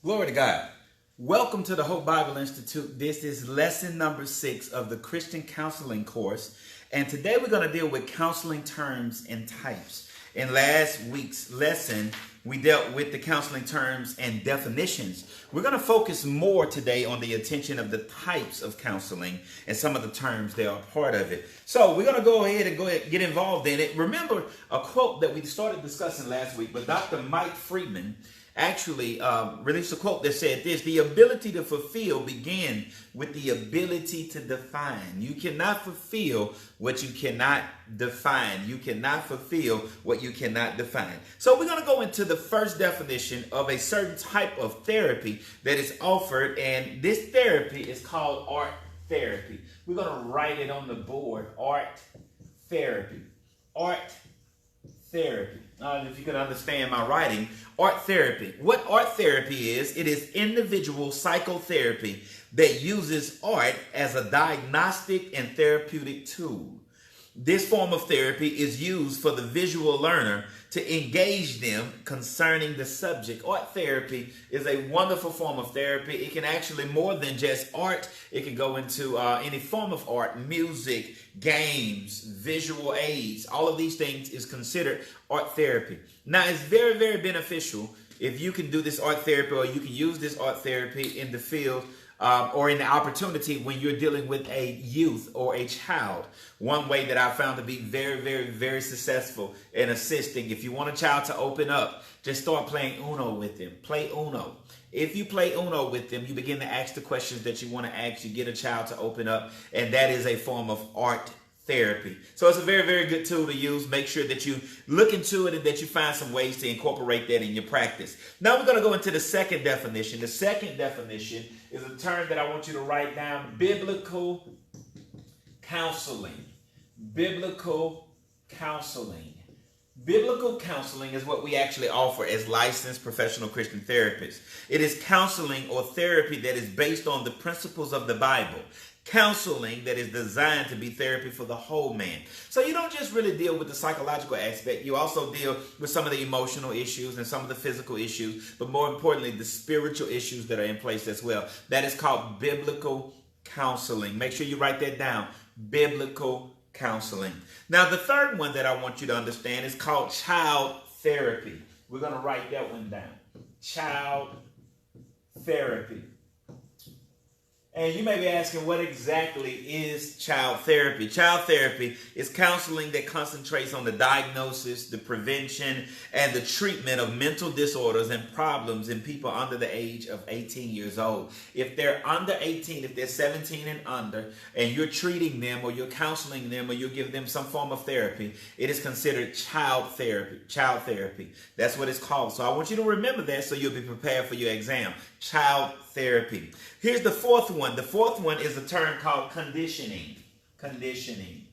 Glory to God. Welcome to the Hope Bible Institute. This is lesson number 6 of the Christian counseling course. And today we're going to deal with counseling terms and types. In last week's lesson, we dealt with the counseling terms and definitions. We're going to focus more today on the attention of the types of counseling and some of the terms that are part of it. So we're going to go ahead and get involved in it. Remember a quote that we started discussing last week, but Dr. Mike Friedman actually released a quote that said this: the ability to fulfill began with the ability to define. You cannot fulfill what you cannot define. You cannot fulfill what you cannot define. So we're going to go into the first definition of a certain type of therapy that is offered, and this therapy is called art therapy. We're going to write it on the board: art therapy. Art therapy. If you can understand my writing, art therapy. What art therapy is, it is individual psychotherapy that uses art as a diagnostic and therapeutic tool. This form of therapy is used for the visual learner to engage them concerning the subject. Art therapy is a wonderful form of therapy. It can actually more than just art. It can go into any form of art: music, games, visual aids. All of these things is considered art therapy. Now, it's very, very beneficial if you can do this art therapy, or you can use this art therapy in the field or in the opportunity when you're dealing with a youth or a child. One way that I found to be very, very, very successful in assisting, if you want a child to open up, just start playing Uno with them. Play Uno. If you play Uno with them, you begin to ask the questions that you want to ask. You get a child to open up, and that is a form of art therapy. So it's a very, very good tool to use. Make sure that you look into it and that you find some ways to incorporate that in your practice. Now we're going to go into the second definition. The second definition is a term that I want you to write down: biblical counseling. Biblical counseling. Biblical counseling is what we actually offer as licensed professional Christian therapists. It is counseling or therapy that is based on the principles of the Bible. Counseling that is designed to be therapy for the whole man. So you don't just really deal with the psychological aspect. You also deal with some of the emotional issues and some of the physical issues, but more importantly, the spiritual issues that are in place as well. That is called biblical counseling. Make sure you write that down: biblical counseling. Now, the third one that I want you to understand is called child therapy. We're going to write that one down: child therapy. And you may be asking, what exactly is child therapy? Child therapy is counseling that concentrates on the diagnosis, the prevention, and the treatment of mental disorders and problems in people under the age of 18 years old. If they're under 18, if they're 17 and under, and you're treating them or you're counseling them or you're giving them some form of therapy, it is considered child therapy. Child therapy. That's what it's called. So I want you to remember that so you'll be prepared for your exam. Child therapy. Here's the fourth one. The fourth one is a term called conditioning. Conditioning.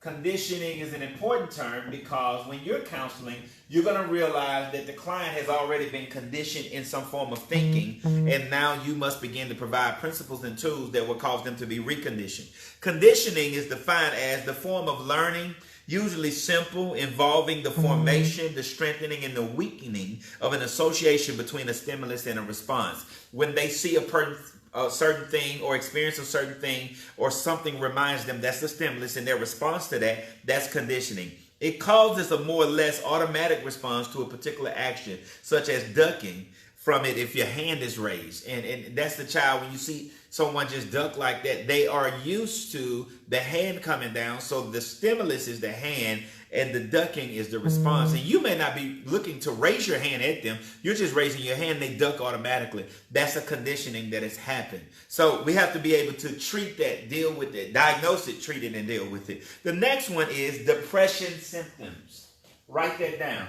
Conditioning is an important term because when you're counseling, you're going to realize that the client has already been conditioned in some form of thinking, and now you must begin to provide principles and tools that will cause them to be reconditioned. Conditioning is defined as the form of learning, usually simple, involving the formation, the strengthening, and the weakening of an association between a stimulus and a response. When they see a certain thing or experience a certain thing or something reminds them, that's the stimulus, and their response to that, that's conditioning. It causes a more or less automatic response to a particular action, such as ducking from it if your hand is raised. And that's the child. When you see someone just duck like that, they are used to the hand coming down. So the stimulus is the hand and the ducking is the response. And you may not be looking to raise your hand at them. You're just raising your hand. They duck automatically. That's a conditioning that has happened. So we have to be able to treat that, deal with it, diagnose it, treat it, and deal with it. The next one is depression symptoms. Write that down.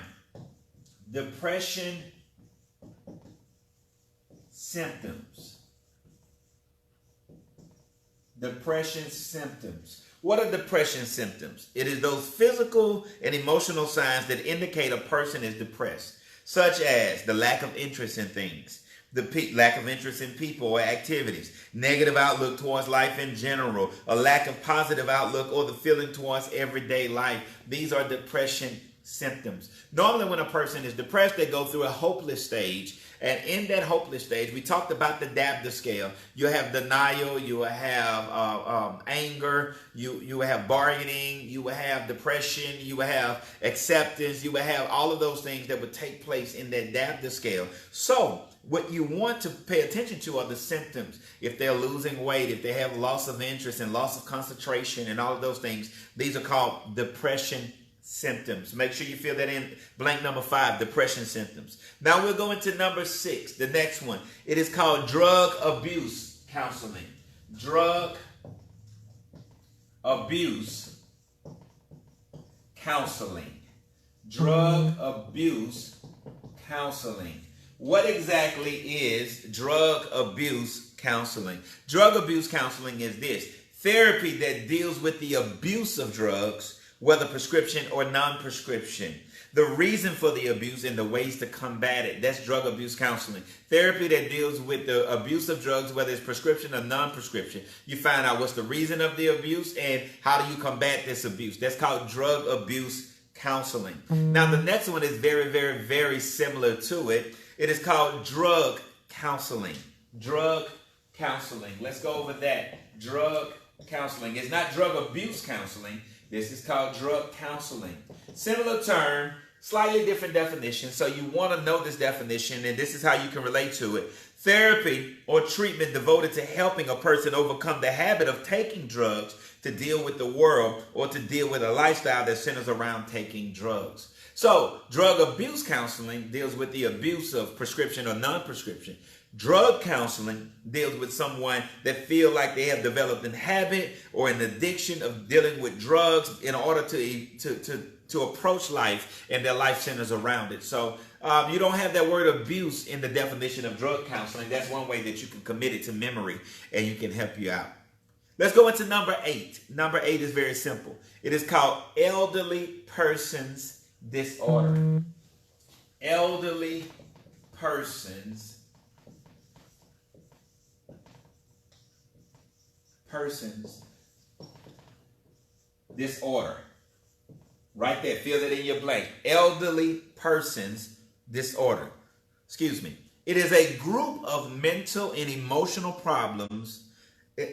Depression symptoms. Depression symptoms. What are depression symptoms? It is those physical and emotional signs that indicate a person is depressed, such as the lack of interest in things, the lack of interest in people or activities, negative outlook towards life in general, a lack of positive outlook, or the feeling towards everyday life. These are depression symptoms. Normally when a person is depressed, they go through a hopeless stage. And in that hopeless stage, we talked about the DABDA scale. You have denial, you will have anger, you will have bargaining, you will have depression, you will have acceptance, you will have all of those things that would take place in that DABDA scale. So what you want to pay attention to are the symptoms. If they're losing weight, if they have loss of interest and loss of concentration and all of those things, these are called depression symptoms. Make sure you fill that in blank number 5, depression symptoms. Now we'll go into number 6, the next one. It is called drug abuse counseling. Drug abuse counseling. Drug abuse counseling. What exactly is drug abuse counseling? Drug abuse counseling is this: therapy that deals with the abuse of drugs, whether prescription or non-prescription, the reason for the abuse and the ways to combat it. That's drug abuse counseling. Therapy that deals with the abuse of drugs, whether it's prescription or non-prescription. You find out what's the reason of the abuse and how do you combat this abuse. That's called drug abuse counseling. Now the next one is very, very, very similar to it. It is called drug counseling. Drug counseling. Let's go over that. Drug counseling. It's not drug abuse counseling. This is called drug counseling. Similar term, slightly different definition. So you want to know this definition, and this is how you can relate to it. Therapy or treatment devoted to helping a person overcome the habit of taking drugs to deal with the world or to deal with a lifestyle that centers around taking drugs. So drug abuse counseling deals with the abuse of prescription or non-prescription. Drug counseling deals with someone that feel like they have developed an habit or an addiction of dealing with drugs in order to approach life, and their life centers around it. So you don't have that word abuse in the definition of drug counseling. That's one way that you can commit it to memory and you can help you out. Let's go into number 8. Number 8 is very simple. It is called elderly person's disorder. Elderly person's disorder. Right there, fill it in your blank. Elderly person's disorder. Excuse me. It is a group of mental and emotional problems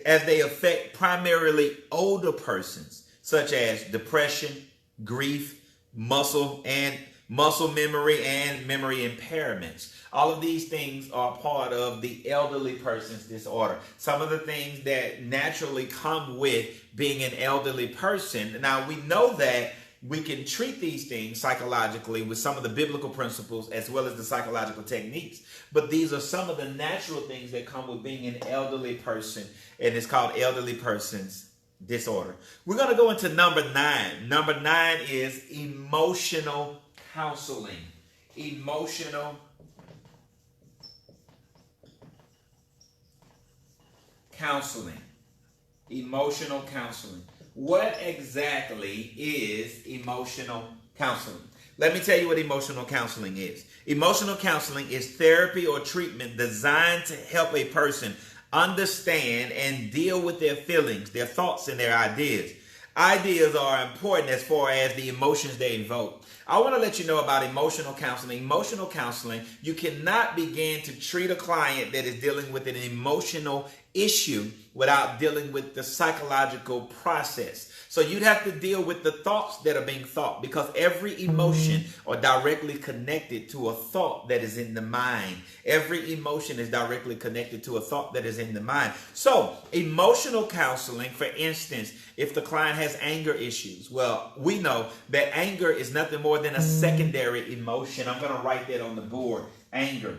as they affect primarily older persons, such as depression, grief, muscle memory, and memory impairments. All of these things are part of the elderly person's disorder. Some of the things that naturally come with being an elderly person. Now, we know that we can treat these things psychologically with some of the biblical principles as well as the psychological techniques. But these are some of the natural things that come with being an elderly person, and it's called elderly person's disorder. We're going to go into number 9. Number 9 is emotional counseling. Emotional counseling. Emotional counseling. What exactly is emotional counseling? Let me tell you what emotional counseling is. Emotional counseling is therapy or treatment designed to help a person understand and deal with their feelings, their thoughts, and their ideas. Ideas are important as far as the emotions they evoke. I want to let you know about emotional counseling. Emotional counseling, you cannot begin to treat a client that is dealing with an emotional issue without dealing with the psychological process. So you'd have to deal with the thoughts that are being thought, because every emotion are directly connected to a thought that is in the mind. Every emotion is directly connected to a thought that is in the mind. So emotional counseling, for instance, if the client has anger issues, well, we know that anger is nothing more than a secondary emotion. I'm going to write that on the board, anger.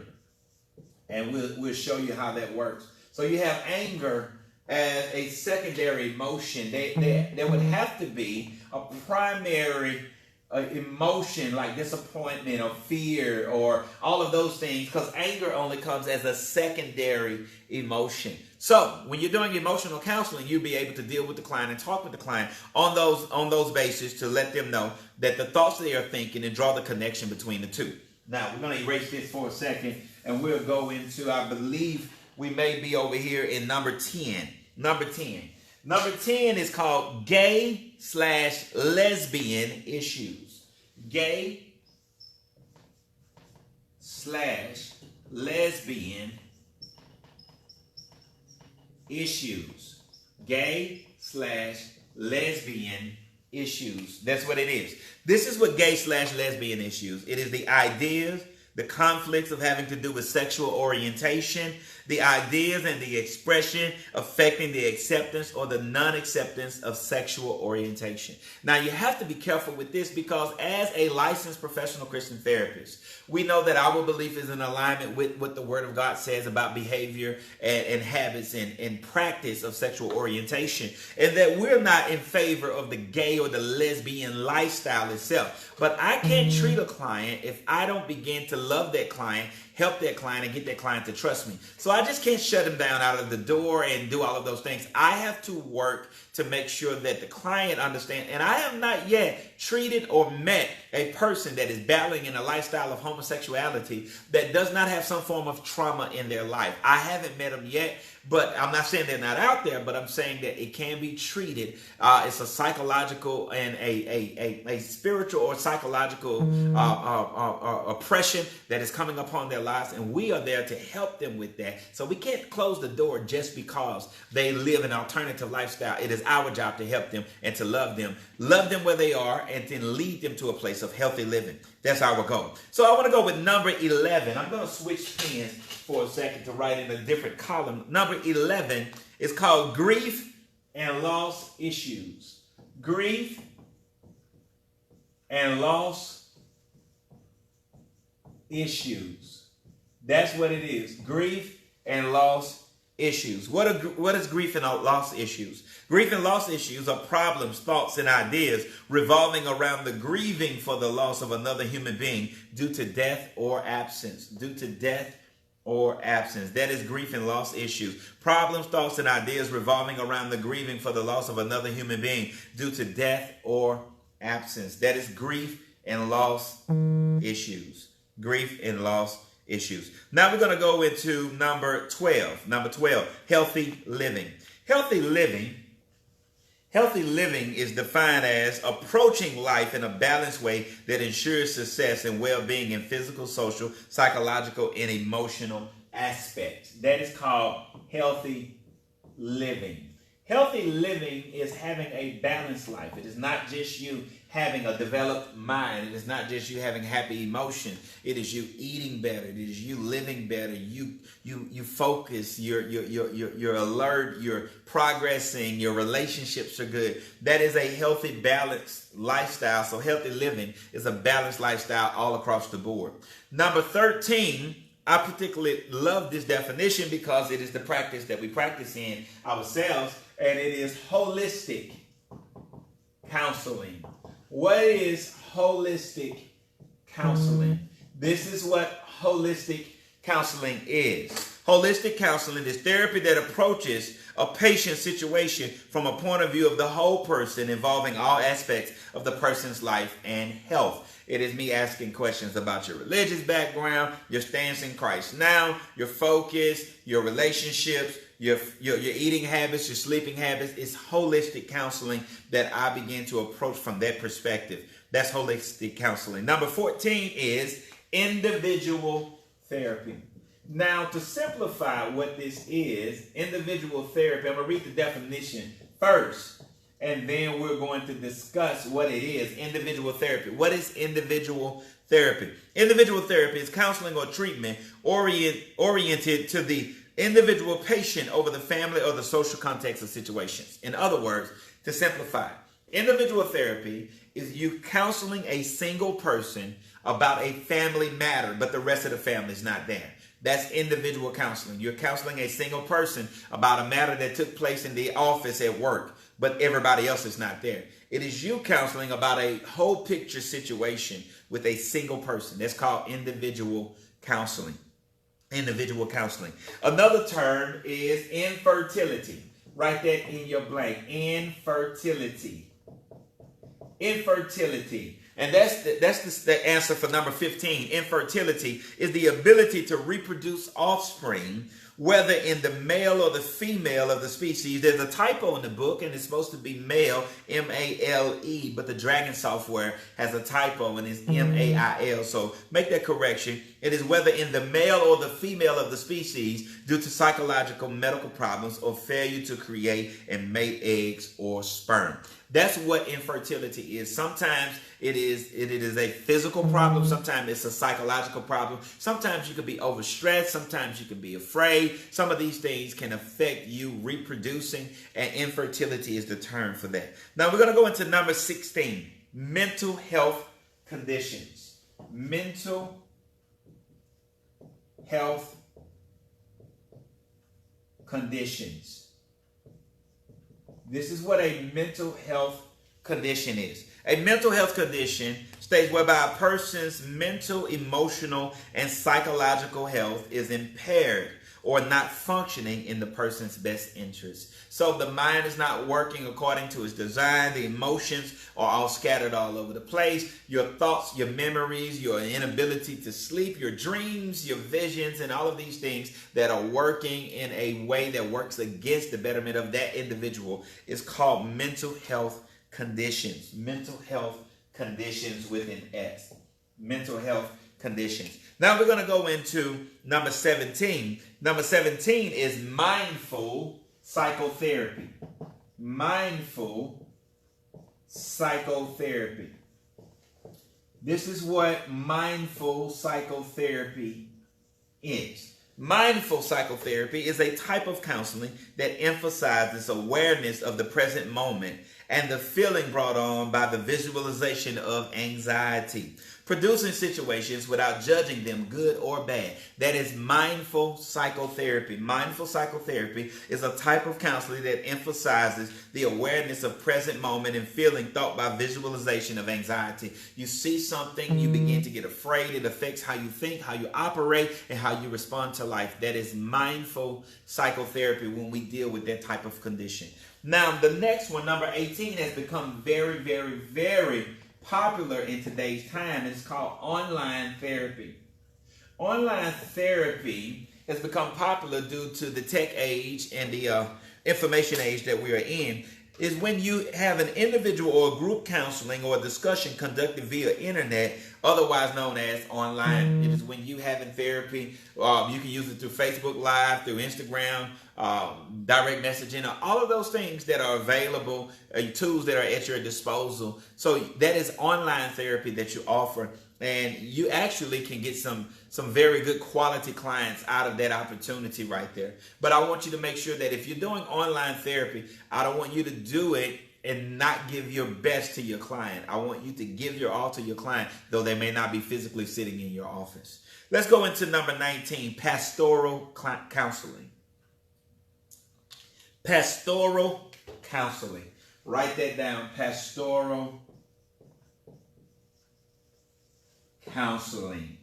And we'll show you how that works. So you have anger as a secondary emotion. There would have to be a primary emotion like disappointment or fear or all of those things, because anger only comes as a secondary emotion. So when you're doing emotional counseling, you'll be able to deal with the client and talk with the client on those bases to let them know that the thoughts they are thinking and draw the connection between the two. Now we're going to erase this for a second and we'll go into, I believe, we may be over here in number 10. Number 10. Number 10 is called gay/lesbian issues. gay slash lesbian issues. Gay slash lesbian issues. That's what it is. This is what gay slash lesbian issues. It is the ideas, the conflicts of having to do with sexual orientation, the ideas and the expression affecting the acceptance or the non-acceptance of sexual orientation. Now, you have to be careful with this because as a licensed professional Christian therapist, we know that our belief is in alignment with what the Word of God says about behavior and habits and practice of sexual orientation, and that we're not in favor of the gay or the lesbian lifestyle itself. But I can't treat a client if I don't begin to love that client, help that client, and get that client to trust me. So I just can't shut him down out of the door and do all of those things. I have to work to make sure that the client understands. And I have not yet treated or met a person that is battling in a lifestyle of homosexuality that does not have some form of trauma in their life. I haven't met them yet, but I'm not saying they're not out there, but I'm saying that it can be treated. It's a psychological and a spiritual or psychological oppression that is coming upon their lives, and we are there to help them with that. So we can't close the door just because they live an alternative lifestyle. It is our job to help them and to love them where they are, and then lead them to a place of healthy living. That's our goal. So I want to go with number 11. I'm going to switch pens for a second to write in a different column. Number 11 is called grief and loss issues. Grief and loss issues. That's what it is. Grief and loss issues. What is grief and loss issues? Grief and loss issues are problems, thoughts, and ideas revolving around the grieving for the loss of another human being due to death or absence. Due to death or absence. That is grief and loss issues. Problems, thoughts, and ideas revolving around the grieving for the loss of another human being due to death or absence. That is grief and loss issues. Grief and loss issues. Now we're going to go into number 12. Number 12, healthy living. Healthy living is defined as approaching life in a balanced way that ensures success and well-being in physical, social, psychological, and emotional aspects. That is called healthy living. Healthy living is having a balanced life. It is not just you having a developed mind. It is not just you having happy emotions. It is you eating better. It is you living better. You focus. You're alert. You're progressing. Your relationships are good. That is a healthy, balanced lifestyle. So healthy living is a balanced lifestyle all across the board. Number 13. I particularly love this definition because it is the practice that we practice in ourselves, and it is holistic counseling. What is holistic counseling? This is what holistic counseling is. Holistic counseling is therapy that approaches a patient's situation from a point of view of the whole person, involving all aspects of the person's life and health. It is me asking questions about your religious background, your stance in Christ now, your focus, your relationships, your eating habits, your sleeping habits. It's holistic counseling that I begin to approach from that perspective. That's holistic counseling. Number 14 is individual therapy. Now, to simplify what this is, individual therapy, I'm going to read the definition first, and then we're going to discuss what it is, individual therapy. What is individual therapy? Individual therapy is counseling or treatment oriented to the individual patient over the family or the social context of situations. In other words, to simplify, individual therapy is you counseling a single person about a family matter, but the rest of the family is not there. That's individual counseling. You're counseling a single person about a matter that took place in the office at work, but everybody else is not there. It is you counseling about a whole picture situation with a single person. That's called individual counseling. Individual counseling. Another term is infertility. Write that in your blank. Infertility. Infertility. And that's the answer for number 15. Infertility is the ability to reproduce offspring whether in the male or the female of the species. There's a typo in the book, and it's supposed to be male, M-A-L-E, but the Dragon software has a typo, and it's M-A-I-L. So make that correction. It is whether in the male or the female of the species due to psychological, medical problems, or failure to create and mate eggs or sperm. That's what infertility is. Sometimes it is a physical problem. Sometimes it's a psychological problem. Sometimes you could be overstressed. Sometimes you could be afraid. Some of these things can affect you reproducing, and infertility is the term for that. Now we're going to go into number 16, mental health conditions. Mental health conditions. This is what a mental health condition is. A mental health condition states whereby a person's mental, emotional, and psychological health is impaired or not functioning in the person's best interest. So the mind is not working according to its design. The emotions are all scattered all over the place. Your thoughts, your memories, your inability to sleep, your dreams, your visions, and all of these things that are working in a way that works against the betterment of that individual is called mental health conditions. Mental health conditions with an S. Mental health conditions. Now we're going to go into number 17. Number 17 is mindful psychotherapy. Mindful psychotherapy. This is what mindful psychotherapy is. Mindful psychotherapy is a type of counseling that emphasizes awareness of the present moment and the feeling brought on by the visualization of anxiety, producing situations without judging them good or bad. That is mindful psychotherapy. Mindful psychotherapy is a type of counseling that emphasizes the awareness of present moment and feeling thought by visualization of anxiety. You see something, you begin to get afraid. It affects how you think, how you operate, and how you respond to life. That is mindful psychotherapy when we deal with that type of condition. Now, the next one, number 18, has become very, very, very popular in today's time. It's called online therapy. Online therapy has become popular due to the tech age and the information age that we are in. Is when you have an individual or group counseling or discussion conducted via internet, otherwise known as online. It is when you having therapy. You can use it through Facebook Live, through Instagram, direct messaging, all of those things that are available, tools that are at your disposal. So that is online therapy that you offer. And you actually can get some very good quality clients out of that opportunity right there. But I want you to make sure that if you're doing online therapy, I don't want you to do it and not give your best to your client. I want you to give your all to your client, though they may not be physically sitting in your office. Let's go into number 19, pastoral counseling. Pastoral counseling. Write that down, pastoral counseling.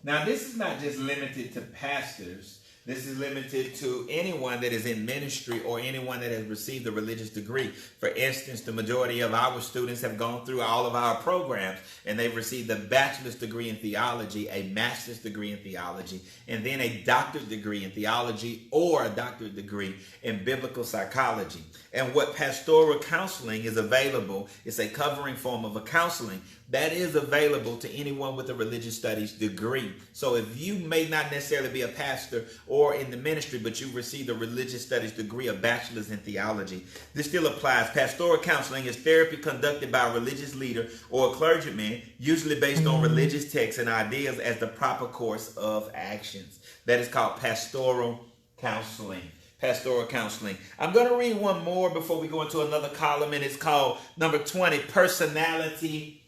Now, this is not just limited to pastors. This is limited to anyone that is in ministry or anyone that has received a religious degree. For instance, the majority of our students have gone through all of our programs and they've received a bachelor's degree in theology, a master's degree in theology, and then a doctorate degree in theology or a doctorate degree in biblical psychology. And what pastoral counseling is available is a covering form of a counseling that is available to anyone with a religious studies degree. So if you may not necessarily be a pastor or in the ministry, but you've received a religious studies degree, a bachelor's in theology, this still applies. Pastoral counseling is therapy conducted by a religious leader or a clergyman, usually based on religious texts and ideas as the proper course of actions. That is called pastoral counseling. Pastoral counseling. I'm going to read one more before we go into another column, and it's called number 20, personality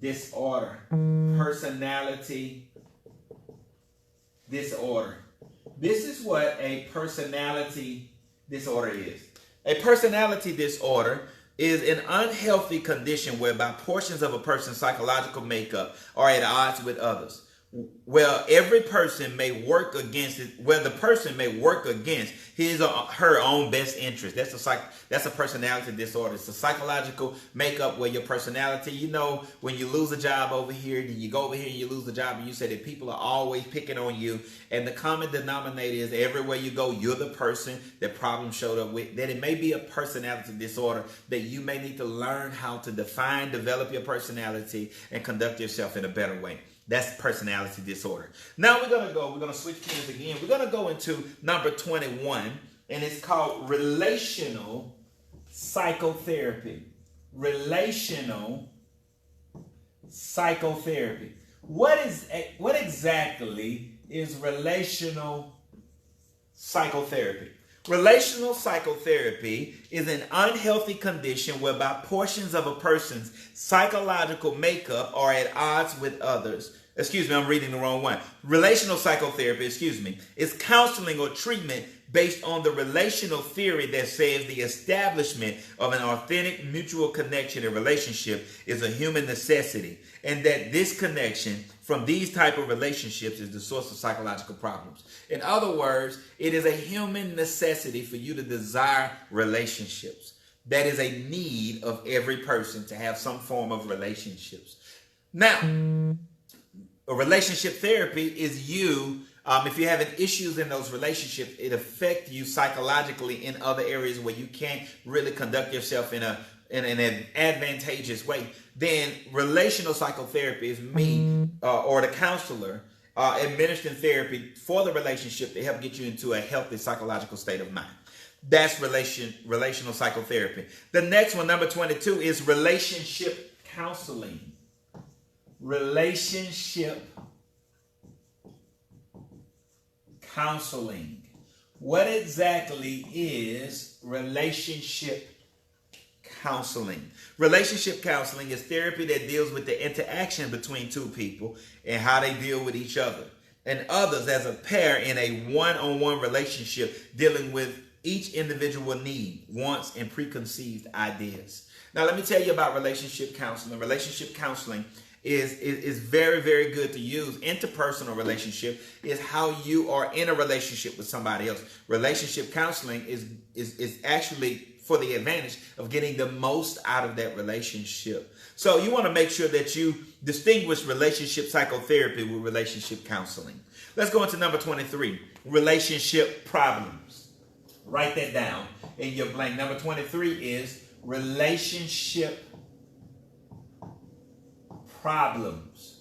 disorder. Personality disorder. This is what a personality disorder is. A personality disorder is an unhealthy condition whereby portions of a person's psychological makeup are at odds with others. Well, every person may work against it. Well, the person may work against his or her own best interest. That's a personality disorder. It's a psychological makeup where your personality. You know, when you lose a job over here, then you go over here and you lose the job, and you say that people are always picking on you. And the common denominator is everywhere you go, you're the person that problem showed up with. That it may be a personality disorder that you may need to learn how to define, develop your personality, and conduct yourself in a better way. That's personality disorder. Now we're going to switch gears again. We're going to go into number 21, and it's called relational psychotherapy. Relational psychotherapy. What exactly is relational psychotherapy? Relational psychotherapy is an unhealthy condition whereby portions of a person's psychological makeup are at odds with others. Excuse me, I'm reading the wrong one. Relational psychotherapy, is counseling or treatment based on the relational theory that says the establishment of an authentic mutual connection and relationship is a human necessity, and that this connection from these type of relationships is the source of psychological problems. In other words, it is a human necessity for you to desire relationships. That is a need of every person to have some form of relationships. Now, a relationship therapy is you, if you're having issues in those relationships, it affects you psychologically in other areas where you can't really conduct yourself in an advantageous way. Then relational psychotherapy is me or the counselor administering therapy for the relationship to help get you into a healthy psychological state of mind. That's relational psychotherapy. The next one, number 22, is relationship counseling. Relationship counseling. What exactly is relationship counseling? Relationship counseling is therapy that deals with the interaction between two people and how they deal with each other and others as a pair in a one-on-one relationship, dealing with each individual need, wants, and preconceived ideas. Now, let me tell you about relationship counseling. Relationship counseling is very, very good to use. Interpersonal relationship is how you are in a relationship with somebody else. Relationship counseling is actually for the advantage of getting the most out of that relationship. So you want to make sure that you distinguish relationship psychotherapy with relationship counseling. Let's go into number 23, relationship problems. Write that down in your blank. Number 23 is relationship problems.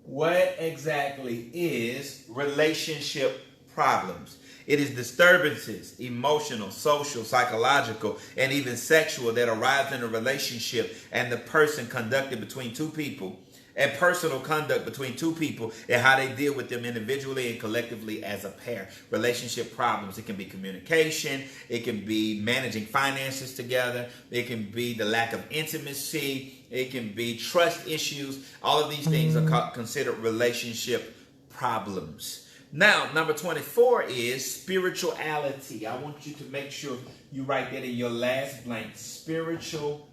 What exactly is relationship problems? It is disturbances, emotional, social, psychological, and even sexual that arise in a relationship and the person conducted between two people, and personal conduct between two people and how they deal with them individually and collectively as a pair. Relationship problems. It can be communication. It can be managing finances together. It can be the lack of intimacy. It can be trust issues. All of these things are considered relationship problems. Now, number 24 is spirituality. I want you to make sure you write that in your last blank. Spirituality.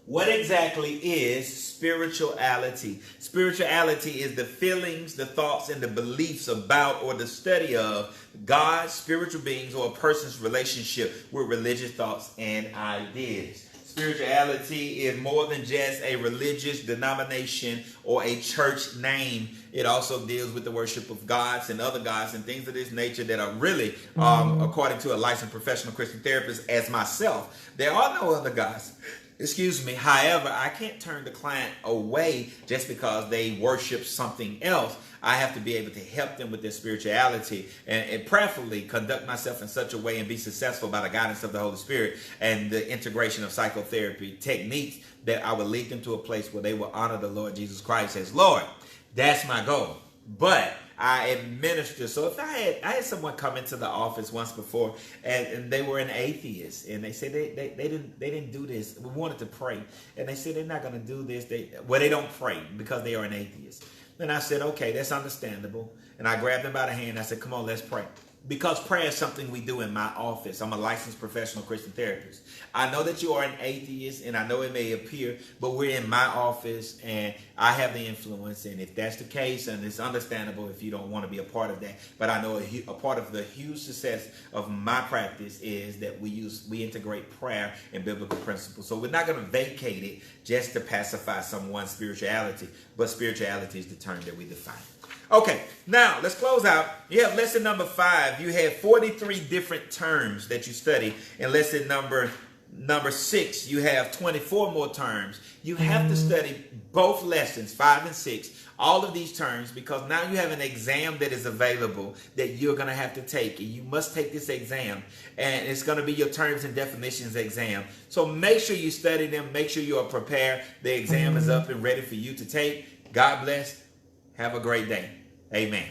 What exactly is spirituality? Spirituality is the feelings, the thoughts, and the beliefs about or the study of God, spiritual beings, or a person's relationship with religious thoughts and ideas. Spirituality is more than just a religious denomination or a church name. It also deals with the worship of gods and other gods and things of this nature that are really, according to a licensed professional Christian therapist as myself, there are no other gods. Excuse me. However, I can't turn the client away just because they worship something else. I have to be able to help them with their spirituality and prayerfully conduct myself in such a way and be successful by the guidance of the Holy Spirit and the integration of psychotherapy techniques that I will lead them to a place where they will honor the Lord Jesus Christ as Lord. That's my goal. But I administer. So if I had someone come into the office once before and they were an atheist and they said they didn't do this. We wanted to pray. And they said they're not going to do this. They don't pray because they are an atheist. Then I said, okay, that's understandable. And I grabbed them by the hand. I said, come on, let's pray. because prayer is something we do in my office. I'm a licensed professional Christian therapist. I know that you are an atheist, and I know it may appear, but we're in my office, and I have the influence. And if that's the case, and it's understandable if you don't want to be a part of that, but I know a part of the huge success of my practice is that we integrate prayer and biblical principles. So we're not going to vacate it just to pacify someone's spirituality, but spirituality is the term that we define. Okay, now let's close out. You have lesson number 5. You have 43 different terms that you study. In lesson number 6, you have 24 more terms. You have to study both lessons, 5 and 6, all of these terms, because now you have an exam that is available that you're going to have to take. And you must take this exam, and it's going to be your terms and definitions exam. So make sure you study them. Make sure you are prepared. The exam is up and ready for you to take. God bless. Have a great day. Amen.